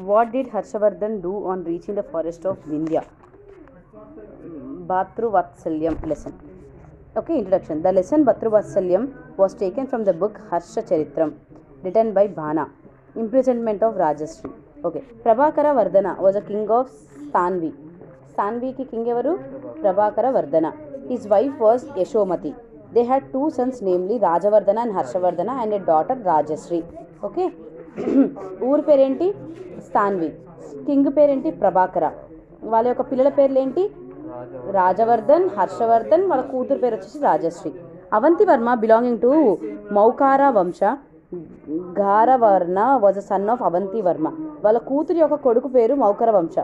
What did Harshavardhan do on reaching the forest of Vindhya? Bhatruvatsalyam lesson. Okay, introduction. The lesson Bhatruvatsalyam was taken from the book Harsha Charitram, written by Bhana. Imprisonment of Rajashri. Okay. Prabhakara Vardhana was a king of Stanvi. Stanvi ki king evaru? Prabhakara Vardhana. His wife was Yashomati. They had two sons, namely Rajavardhana and Harshavardhana, and a daughter Rajashri. Okay. ఊరు పేరేంటి? స్థాన్వి. King పేరేంటి? ప్రభాకర. వాళ్ళ యొక్క పిల్లల పేర్లు ఏంటి? రాజవర్ధన్, హర్షవర్ధన్. వాళ్ళ కూతురు పేరు వచ్చేసి రాజశ్రీ. అవంతి వర్మ బిలాంగింగ్ టు మౌకారా వంశ. Grahavarma was a son of Avanti Varma. వాళ్ళ కూతురు యొక్క కొడుకు పేరు మౌకర వంశ.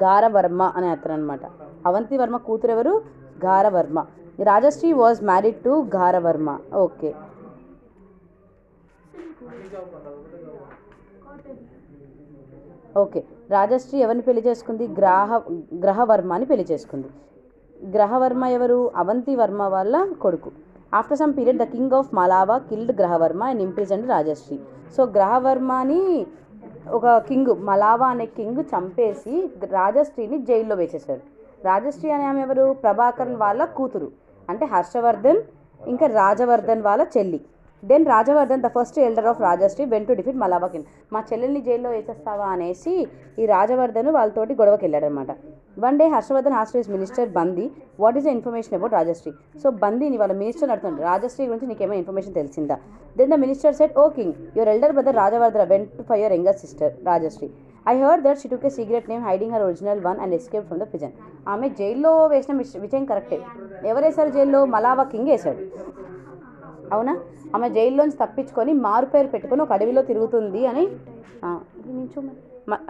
గారవర్మ అనే అతను అనమాట. అవంతి వర్మ కూతురు ఎవరు? Grahavarma. Rajashri was married to Grahavarma. Okay. Okay. Rajashri ఎవరిని పెళ్లి చేసుకుంది? గ్రహవర్మ అని పెళ్లి చేసుకుంది. గ్రహవర్మ ఎవరు? అవంతి వర్మ వాళ్ళ కొడుకు. After some period the king of Malwa killed Grahavarma and imprisoned Rajashri. So గ్రహవర్మని ఒక కింగ్, మలావా అనే కింగ్ చంపేసి రాజశ్రీని జైల్లో వేసేశారు. రాజశ్రీ అనే ఆమె ఎవరు? ప్రభాకర్ వాళ్ళ కూతురు, అంటే హర్షవర్ధన్ ఇంకా రాజవర్ధన్ వాళ్ళ చెల్లి. Then Rajavardhan the first elder of Rajashri went to defeat Malwa king. మా చెల్లెల్ని జైల్లో వేసేస్తావా అనేసి ఈ రాజవర్ధన్ వాళ్ళతోటి గొడవకి వెళ్ళాడనమాట. One day Harshavardhan asked his minister Bandi what is the information about Rajashri. So బందీని వాళ్ళ మినిస్టర్ అడుగుతుంది, రాజశ్రీ గురించి నీకేమైనా ఇన్ఫర్మేషన్ తెలిసిందా? Then the minister said, oh king, your elder brother Rajavardhan went for your younger sister Rajashri. I heard that she took A secret name hiding her original one and escape from the prison. ఆమె జైల్లో వేసిన విషయం కరెక్టే. ఎవరు వేశారు జైల్లో? మలావా king వేశాడు. అవునా? ఆమె జైల్లోంచి తప్పించుకొని మారు పేరు పెట్టుకొని ఒక అడవిలో తిరుగుతుంది అని,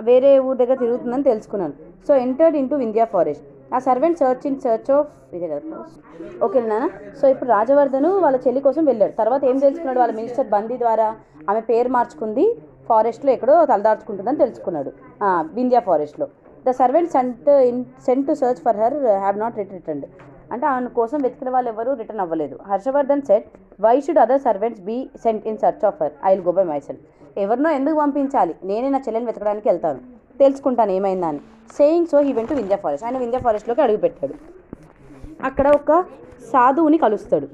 వేరే ఊరి దగ్గర తిరుగుతుందని తెలుసుకున్నాను. So entered in to Vindhya forest. ఆ సర్వెంట్ సర్చ్ ఆఫ్ ఇదే కదా. ఓకే నాన్న. సో ఇప్పుడు రాజవర్ధను వాళ్ళ చెల్లి కోసం వెళ్ళాడు. తర్వాత ఏం తెలుసుకున్నాడు? వాళ్ళ మినిస్టర్ బందీ ద్వారా ఆమె పేరు మార్చుకుంది, ఫారెస్ట్లో ఎక్కడో తలదార్చుకుంటుందని తెలుసుకున్నాడు, వింధ్యా ఫారెస్ట్లో. The servant sent to search for her have not returned. అంటే ఆమె కోసం వెతికిన వాళ్ళు ఎవరు రిటర్న్ అవ్వలేదు. Harshavardhan said, why should other servants be sent in search of her, I will go by myself. ఎవరినో ఎందుకు పంపించాలి, నేనే నా చెల్లెని వెతకడానికి వెళ్తాను, తెలుసుకుంటాను ఏమైందా అని. Saying so he went to Vindhya forest. ఆయన వింధ్యా ఫారెస్ట్లోకి అడుగుపెట్టాడు. అక్కడ ఒక సాధువుని కలుస్తాడు.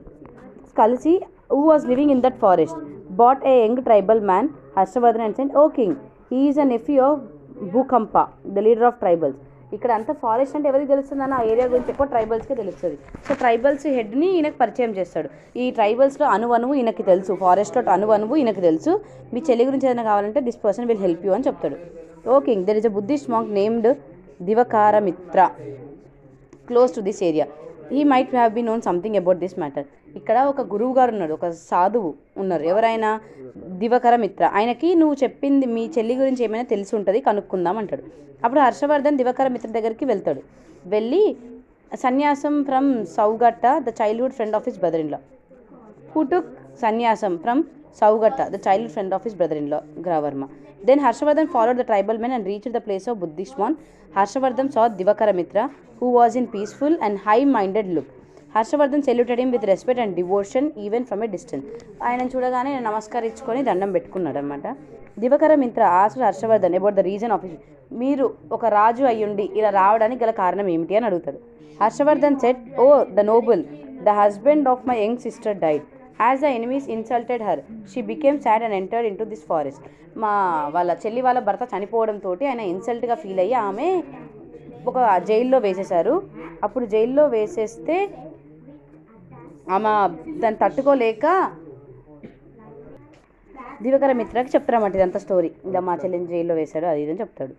కలిసి who was living in that forest but a young tribal man Harshavardhan and said, oh king, he is a nephew of Bhukampa the leader of tribals. ఇక్కడ అంతా ఫారెస్ట్ అంటే ఎవరికి తెలుస్తుందని ఆ ఏరియా గురించి ఎక్కువ ట్రైబల్స్కే తెలుస్తుంది. సో ట్రైబల్స్ హెడ్ని ఈయనకు పరిచయం చేస్తాడు. ఈ ట్రైబల్స్లో అణువణువు ఈయనకి తెలుసు, ఫారెస్ట్లో అణువణువు ఈయనకి తెలుసు. మీ చెల్లి గురించి ఏదైనా కావాలంటే this person will help you అని చెప్తాడు. Oh king, there is a Buddhist monk named Divakaramitra close to this area. He might have be known something about this matter. ఇక్కడ ఒక గురువు గారు ఉన్నాడు, ఒక సాధువు ఉన్నారు. ఎవరైనా? దివకరమిత్ర. ఆయనకి నువ్వు చెప్పింది మీ చెల్లి గురించి ఏమైనా తెలిసి ఉంటుంది, కనుక్కుందాం అంటాడు. అప్పుడు హర్షవర్ధన్ దివకరమిత్ర దగ్గరికి వెళ్తాడు. వెళ్ళి సన్యాసం from Saugata the childhood friend of his brother in law. Who took సన్యాసం from Saugata the childhood friend of his brother in law Grahavarma. Then Harshavardhan followed the tribal men and reached the place of Buddhist monk. Harshavardhan saw Divakaramitra, who was in peaceful and high-minded look. Harshavardhan saluted him with respect and devotion even from a distance. ఆయన చూడగానే నమస్కరించుకొని దండం పెట్టుకున్నాడు అనమాట. దివకరమిత్ర asked Harshavardhan about the reason of it. మీరు ఒక రాజు అయ్యుండి ఇలా రావడానికి గల కారణం ఏమిటి అని అడుగుతాడు. Harshavardhan said, oh the noble, the husband of my young sister died. As the enemies insulted her, she became sad and entered into this forest. వాళ్ళ చెల్లి వాళ్ళ భర్త చనిపోవడంతో ఆయన ఇన్సల్ట్గా ఫీల్ అయ్యి ఆమె ఒక జైల్లో వేసేశారు. అప్పుడు జైల్లో వేసేస్తే ఆమె దాన్ని తట్టుకోలేక దివకరమిత్రకి చెప్తారన్నమాట ఇదంతా స్టోరీ. ఇలా మా చెల్లిని జైల్లో వేశాడు అది ఇదని చెప్తాడు.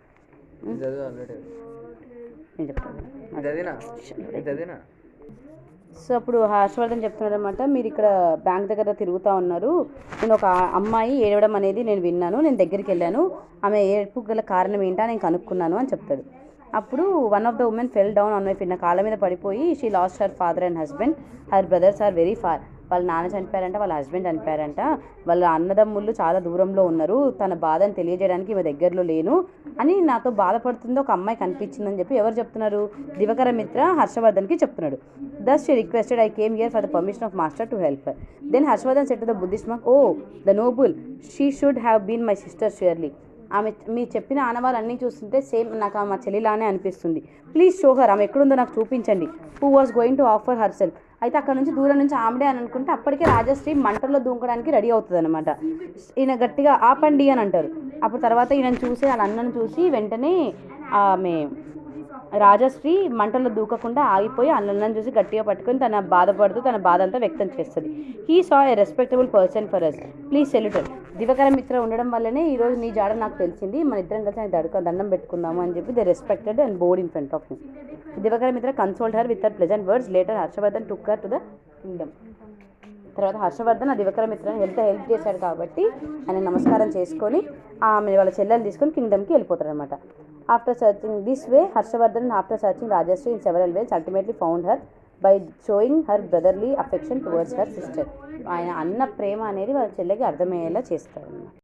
నేను చెప్తాను. సో అప్పుడు హర్షవర్ధన్ చెప్తున్నాడు అనమాట, మీరు ఇక్కడ బ్యాంక్ దగ్గర తిరుగుతూ ఉన్నారు, నేను ఒక అమ్మాయి ఏడవడం అనేది నేను విన్నాను, నేను దగ్గరికి వెళ్ళాను, ఆమె ఏడుపు గల కారణం ఏంటో నేను కనుక్కున్నాను అని చెప్తాడు. అప్పుడు one of the women fell down on my feet, నా కాళ్ళ మీద పడిపోయి she lost her father and husband, her brothers are very far. వాళ్ళ నాన్న చనిపోయారంట, వాళ్ళ హస్బెండ్ చనిపోయారంట, వాళ్ళ అన్నదమ్ముళ్ళు చాలా దూరంలో ఉన్నారు, తన బాధను తెలియజేయడానికి ఈమె దగ్గరలో లేను అని నాతో బాధపడుతుందో ఒక అమ్మాయి కనిపించిందని చెప్పి ఎవరు చెప్తున్నారు? దివకరమిత్ర హర్షవర్ధన్కి చెప్తున్నాడు. Thus she requested, I came here for the permission of master to help her. Then Harshvardhan said to the Buddhist monk, oh, the noble, she should have been my sister surely. ఆమె మీరు చెప్పిన ఆనవాళ్ళు అన్నీ చూస్తుంటే same నాకు మా చెల్లిలానే అనిపిస్తుంది. Please show her, ఆమె ఎక్కడుందో నాకు చూపించండి. Who was going to offer her self. అయితే అక్కడ నుంచి దూరం నుంచి ఆమెడే అని అనుకుంటే అప్పటికే రాజశ్రీ మంటల్లో దూకడానికి రెడీ అవుతుంది అనమాట. ఈయన గట్టిగా ఆపండి అని అంటారు. అప్పుడు తర్వాత ఈయనను చూసి వాళ్ళ అన్నను చూసి వెంటనే ఆమె రాజశ్రీ మంటల్లో దూకకుండా ఆగిపోయి అన్నను చూసి గట్టిగా పట్టుకొని తన బాధపడుతూ తన బాధ అంతా వ్యక్తం చేస్తుంది. He saw a respectable person for us, please salute her. Divakara Mitra ఉండడం వల్లనే ఈరోజు నీ జాడ నాకు తెలిసింది, మన ఇద్దరం కలిసి ఆయన దండం పెట్టుకుందాము అని చెప్పి they respected and bowed in front of me. Divakara Mitra consoled her with her pleasant words. Later Harshavardhan took her to the kingdom. తర్వాత హర్షవర్ధన్ ఆ దివకర మిత్రని హెల్ప్ చేశాడు కాబట్టి ఆయన నమస్కారం చేసుకొని ఆమె వాళ్ళ చెల్లెలు తీసుకొని కింగ్డమ్కి వెళ్ళిపోతారు అనమాట. After searching this way Harshavardhan after searching Rajashri in several ways ultimately found her by showing her brotherly affection towards her sister. ఆయన అన్న ప్రేమ అనేది వాళ్ళ చెల్లెకి అర్థమయ్యేలా చేస్తారు.